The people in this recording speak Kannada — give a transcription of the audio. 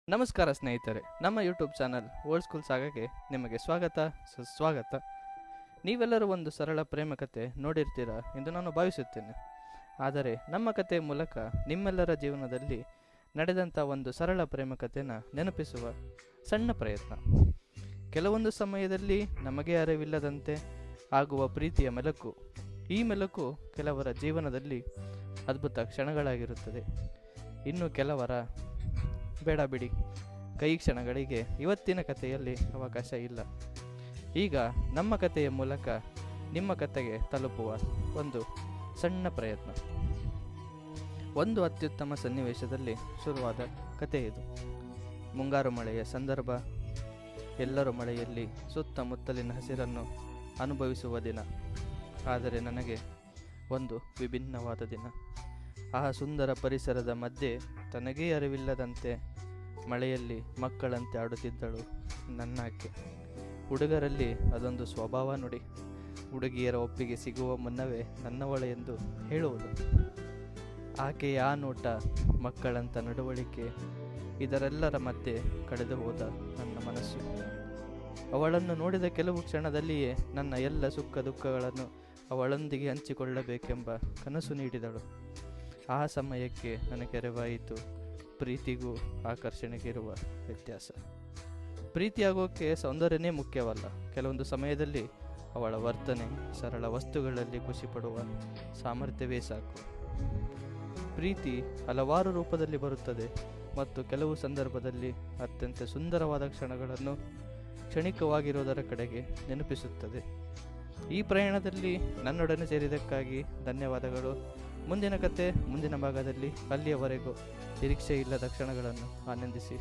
ನಮಸ್ಕಾರ ಸ್ನೇಹಿತರೆ, ನಮ್ಮ ಯೂಟ್ಯೂಬ್ ಚಾನಲ್ ಓಲ್ಡ್ ಸ್ಕೂಲ್ ಸಾಗಕ್ಕೆ ನಿಮಗೆ ಸ್ವಾಗತ, ಸುಸ್ವಾಗತ. ನೀವೆಲ್ಲರೂ ಒಂದು ಸರಳ ಪ್ರೇಮ ಕತೆ ನೋಡಿರ್ತೀರಾ ಎಂದು ನಾನು ಭಾವಿಸುತ್ತೇನೆ. ಆದರೆ ನಮ್ಮ ಕಥೆಯ ಮೂಲಕ ನಿಮ್ಮೆಲ್ಲರ ಜೀವನದಲ್ಲಿ ನಡೆದಂಥ ಒಂದು ಸರಳ ಪ್ರೇಮ ಕಥೆನ ನೆನಪಿಸುವ ಸಣ್ಣ ಪ್ರಯತ್ನ. ಕೆಲವೊಂದು ಸಮಯದಲ್ಲಿ ನಮಗೆ ಅರಿವಿಲ್ಲದಂತೆ ಆಗುವ ಪ್ರೀತಿಯ ಮೆಲುಕು, ಈ ಮೆಲುಕು ಕೆಲವರ ಜೀವನದಲ್ಲಿ ಅದ್ಭುತ ಕ್ಷಣಗಳಾಗಿರುತ್ತದೆ. ಇನ್ನು ಕೆಲವರ ಬೇಡ ಬಿಡಿ, ಕೈ ಕ್ಷಣಗಳಿಗೆ ಇವತ್ತಿನ ಕಥೆಯಲ್ಲಿ ಅವಕಾಶ ಇಲ್ಲ. ಈಗ ನಮ್ಮ ಕಥೆಯ ಮೂಲಕ ನಿಮ್ಮ ಕಥೆಗೆ ತಲುಪುವ ಒಂದು ಸಣ್ಣ ಪ್ರಯತ್ನ. ಒಂದು ಅತ್ಯುತ್ತಮ ಸನ್ನಿವೇಶದಲ್ಲಿ ಶುರುವಾದ ಕಥೆ ಇದು. ಮುಂಗಾರು ಮಳೆಯ ಸಂದರ್ಭ. ಎಲ್ಲರೂ ಮಳೆಯಲ್ಲಿ ಸುತ್ತಮುತ್ತಲಿನ ಹಸಿರನ್ನು ಅನುಭವಿಸುವ ದಿನ. ಆದರೆ ನನಗೆ ಒಂದು ವಿಭಿನ್ನವಾದ ದಿನ. ಆ ಸುಂದರ ಪರಿಸರದ ಮಧ್ಯೆ ತನಗೇ ಅರಿವಿಲ್ಲದಂತೆ ಮಳೆಯಲ್ಲಿ ಮಕ್ಕಳಂತೆ ಆಡುತ್ತಿದ್ದಳು ನನ್ನಾಕೆ. ಹುಡುಗರಲ್ಲಿ ಅದೊಂದು ಸ್ವಭಾವ ನೋಡಿ, ಹುಡುಗಿಯರ ಒಪ್ಪಿಗೆ ಸಿಗುವ ಮುನ್ನವೇ ನನ್ನವಳೆ ಎಂದು ಹೇಳುವುದು. ಆಕೆಯ ಆ ನೋಟ, ಮಕ್ಕಳಂತ ನಡವಳಿಕೆ, ಇದರೆಲ್ಲರ ಮಧ್ಯೆ ಕಳೆದು ಹೋದ ನನ್ನ ಮನಸ್ಸು. ಅವಳನ್ನು ನೋಡಿದ ಕೆಲವು ಕ್ಷಣದಲ್ಲಿಯೇ ನನ್ನ ಎಲ್ಲ ಸುಖ ದುಃಖಗಳನ್ನು ಅವಳೊಂದಿಗೆ ಹಂಚಿಕೊಳ್ಳಬೇಕೆಂಬ ಕನಸು ನೀಡಿದಳು. ಆ ಸಮಯಕ್ಕೆ ನನಗೆ ಅರಿವಾಯಿತು ಪ್ರೀತಿಗೂ ಆಕರ್ಷಣೆಗಿರುವ ವ್ಯತ್ಯಾಸ. ಪ್ರೀತಿಯಾಗೋಕ್ಕೆ ಸೌಂದರ್ಯನೇ ಮುಖ್ಯವಲ್ಲ. ಕೆಲವೊಂದು ಸಮಯದಲ್ಲಿ ಅವಳ ವರ್ತನೆ, ಸರಳ ವಸ್ತುಗಳಲ್ಲಿ ಖುಷಿಪಡುವ ಸಾಮರ್ಥ್ಯವೇ ಸಾಕು. ಪ್ರೀತಿ ಹಲವಾರು ರೂಪದಲ್ಲಿ ಬರುತ್ತದೆ ಮತ್ತು ಕೆಲವು ಸಂದರ್ಭದಲ್ಲಿ ಅತ್ಯಂತ ಸುಂದರವಾದ ಕ್ಷಣಗಳನ್ನು ಕ್ಷಣಿಕವಾಗಿರುವುದರ ಕಡೆಗೆ ನೆನಪಿಸುತ್ತದೆ. ಈ ಪ್ರಯಾಣದಲ್ಲಿ ನನ್ನೊಡನೆ ಸೇರಿದ್ದಕ್ಕಾಗಿ ಧನ್ಯವಾದಗಳು. ಮುಂದಿನ ಕತೆ ಮುಂದಿನ ಭಾಗದಲ್ಲಿ. ಅಲ್ಲಿಯವರೆಗೂ ನಿರೀಕ್ಷೆ ಇಲ್ಲದ ಕ್ಷಣಗಳನ್ನು ಆನಂದಿಸಿ.